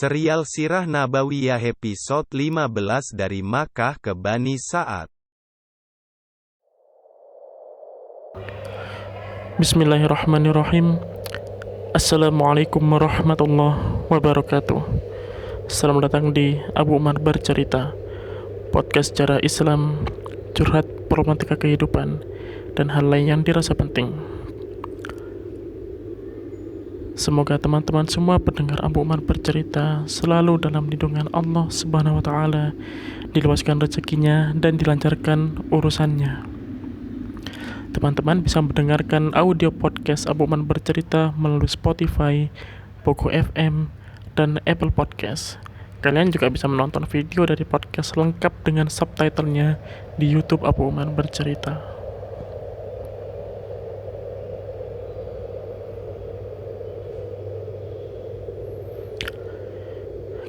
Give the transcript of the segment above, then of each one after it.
Serial Sirah Nabawiyah episode 15 dari Makkah ke Bani Sa'ad. Bismillahirrahmanirrahim. Assalamualaikum warahmatullahi wabarakatuh. Selamat datang di Abu Umar Bercerita, podcast sejarah Islam, curhat problematika kehidupan, dan hal lain yang dirasa penting. Semoga teman-teman semua pendengar Abu Umar Bercerita selalu dalam lindungan Allah Subhanahu wa Ta'ala, diluaskan rezekinya dan dilancarkan urusannya. Teman-teman bisa mendengarkan audio podcast Abu Umar Bercerita melalui Spotify, Pogo FM, dan Apple Podcast. Kalian juga bisa menonton video dari podcast lengkap dengan subtitlenya di YouTube Abu Umar Bercerita.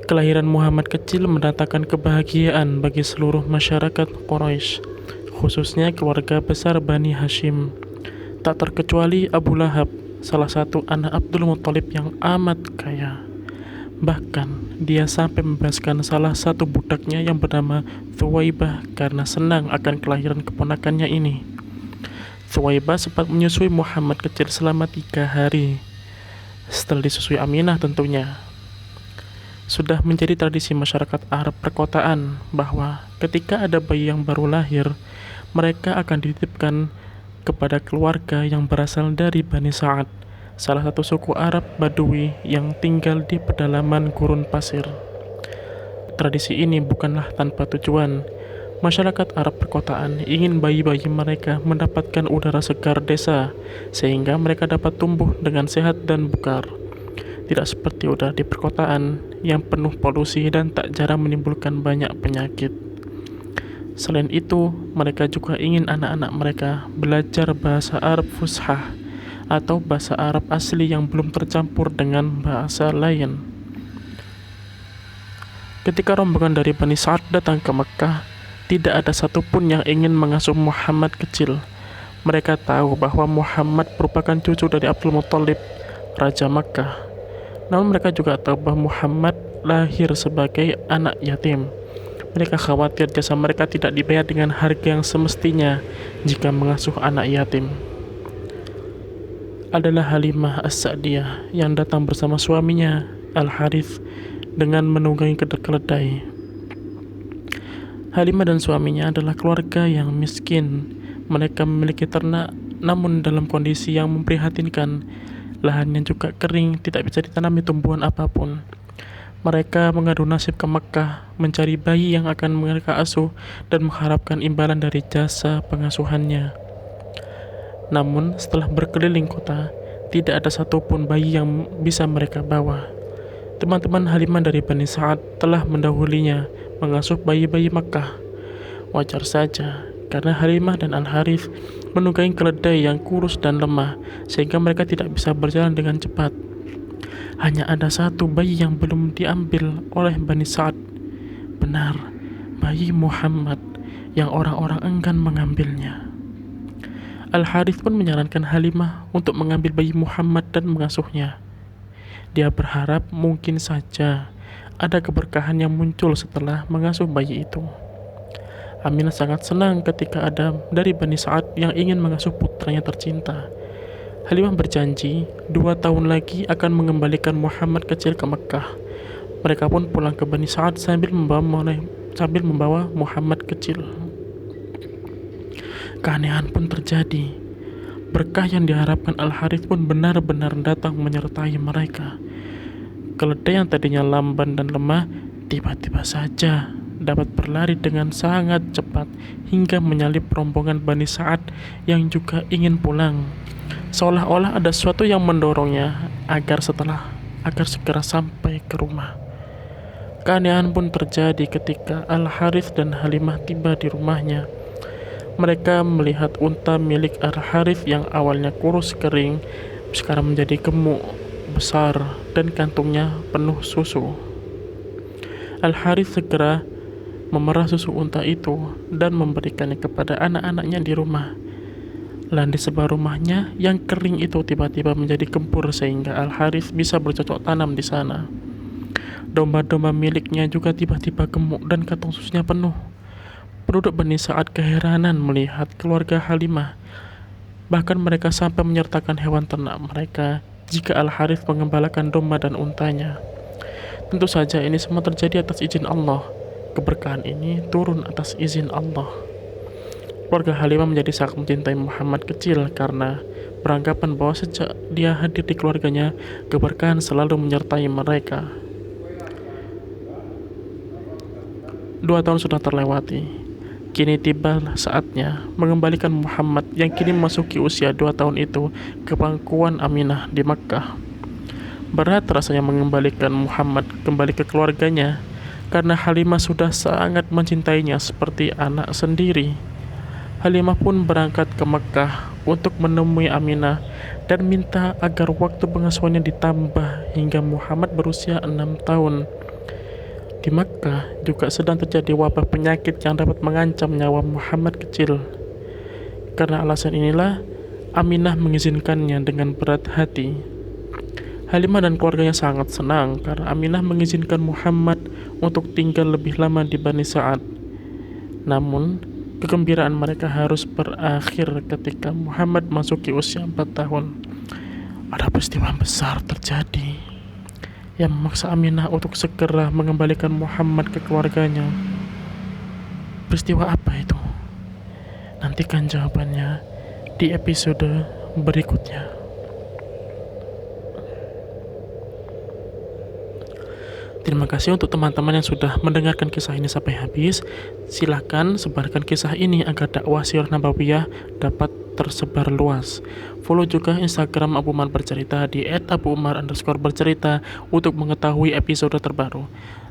Kelahiran Muhammad kecil mendatangkan kebahagiaan bagi seluruh masyarakat Quraisy, khususnya keluarga besar Bani Hashim. Tak terkecuali Abu Lahab, salah satu anak Abdul Muthalib yang amat kaya. Bahkan, dia sampai membebaskan salah satu budaknya yang bernama Thuwaibah karena senang akan kelahiran keponakannya ini. Thuwaibah sempat menyusui Muhammad kecil selama 3 hari. Setelah disusui Aminah tentunya. Sudah menjadi tradisi masyarakat Arab perkotaan bahwa ketika ada bayi yang baru lahir, mereka akan dititipkan kepada keluarga yang berasal dari Bani Sa'ad, salah satu suku Arab Badui yang tinggal di pedalaman gurun pasir. Tradisi ini bukanlah tanpa tujuan. Masyarakat Arab perkotaan ingin bayi-bayi mereka mendapatkan udara segar desa, sehingga mereka dapat tumbuh dengan sehat dan bukar. Tidak seperti udara di perkotaan yang penuh polusi dan tak jarang menimbulkan banyak penyakit. Selain itu, mereka juga ingin anak-anak mereka belajar bahasa Arab Fushah atau bahasa Arab asli yang belum tercampur dengan bahasa lain. Ketika rombongan dari Bani Sa'ad datang ke Mekah, tidak ada satupun yang ingin mengasuh Muhammad kecil. Mereka tahu bahwa Muhammad merupakan cucu dari Abdul Muthalib, Raja Makkah. Namun mereka juga tahu bahwa Muhammad lahir sebagai anak yatim. Mereka khawatir jasa mereka tidak dibayar dengan harga yang semestinya jika mengasuh anak yatim. Adalah Halimah As-Sa'diyah yang datang bersama suaminya Al-Harith dengan menunggangi keledai. Halimah dan suaminya adalah keluarga yang miskin. Mereka memiliki ternak, namun dalam kondisi yang memprihatinkan. Lahannya juga kering, tidak bisa ditanami tumbuhan apapun. Mereka mengadu nasib ke Mekah, mencari bayi yang akan mereka asuh dan mengharapkan imbalan dari jasa pengasuhannya. Namun, setelah berkeliling kota, tidak ada satupun bayi yang bisa mereka bawa. Teman-teman Halimah dari Bani Sa'ad telah mendahulinya mengasuh bayi-bayi Mekah. Wajar saja, karena Halimah dan Al-Harith menunggangi keledai yang kurus dan lemah, sehingga mereka tidak bisa berjalan dengan cepat. Hanya ada satu bayi yang belum diambil oleh Bani Sa'ad. Benar, bayi Muhammad yang orang-orang enggan mengambilnya. Al-Harith pun menyarankan Halimah untuk mengambil bayi Muhammad dan mengasuhnya. Dia berharap mungkin saja ada keberkahan yang muncul setelah mengasuh bayi itu. Aminah sangat senang ketika ada dari Bani Sa'ad yang ingin mengasuh putranya tercinta. Halimah berjanji 2 tahun lagi akan mengembalikan Muhammad kecil ke Mekah. Mereka pun pulang ke Bani Sa'ad sambil membawa Muhammad kecil. Keanehan pun terjadi. Berkah yang diharapkan Al-Harith pun benar-benar datang menyertai mereka. Keledai yang tadinya lamban dan lemah tiba-tiba saja dapat berlari dengan sangat cepat hingga menyalip rombongan Bani Sa'ad yang juga ingin pulang. Seolah-olah ada sesuatu yang mendorongnya agar segera sampai ke rumah. Keanehan pun terjadi ketika Al-Harith dan Halimah tiba di rumahnya. Mereka melihat unta milik Al-Harith yang awalnya kurus kering sekarang menjadi gemuk, besar, dan kantungnya penuh susu. Al-Harith segera memerah susu unta itu dan memberikannya kepada anak-anaknya di rumah. Lan di sebelah rumahnya yang kering itu tiba-tiba menjadi gembur sehingga Al-Harith bisa bercocok tanam di sana. Domba-domba miliknya juga tiba-tiba gemuk dan kantong susunya penuh. Penduduk Bani Sa'ad keheranan melihat keluarga Halimah. Bahkan mereka sampai menyertakan hewan ternak mereka jika Al-Harith mengembalakan domba dan untanya. Tentu saja ini semua terjadi atas izin Allah. Keberkahan ini turun atas izin Allah. Keluarga Halimah menjadi sangat mencintai Muhammad kecil karena beranggapan bahwa sejak dia hadir di keluarganya, keberkahan selalu menyertai mereka. 2 tahun sudah terlewati. Kini tiba saatnya mengembalikan Muhammad yang kini memasuki usia 2 tahun itu ke pangkuan Aminah di Makkah. Berat rasanya mengembalikan Muhammad kembali ke keluarganya karena Halimah sudah sangat mencintainya seperti anak sendiri. Halimah pun berangkat ke Makkah untuk menemui Aminah dan minta agar waktu pengasuhannya ditambah hingga Muhammad berusia 6 tahun. Di Makkah juga sedang terjadi wabah penyakit yang dapat mengancam nyawa Muhammad kecil. Karena alasan inilah, Aminah mengizinkannya dengan berat hati. Halimah dan keluarganya sangat senang karena Aminah mengizinkan Muhammad untuk tinggal lebih lama di Bani Sa'ad. Namun, kegembiraan mereka harus berakhir ketika Muhammad masuki usia 4 tahun. Ada peristiwa besar terjadi yang memaksa Aminah untuk segera mengembalikan Muhammad ke keluarganya. Peristiwa apa itu? Nantikan jawabannya di episode berikutnya. Terima kasih untuk teman-teman yang sudah mendengarkan kisah ini sampai habis. Silahkan sebarkan kisah ini agar dakwah Sirah Nabawiyah dapat tersebar luas. Follow juga Instagram Abu Umar Bercerita di @abuumar_bercerita untuk mengetahui episode terbaru.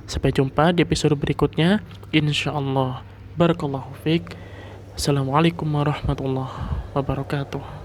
Sampai jumpa di episode berikutnya, insyaallah. Barakallahu fiik. Assalamualaikum warahmatullahi wabarakatuh.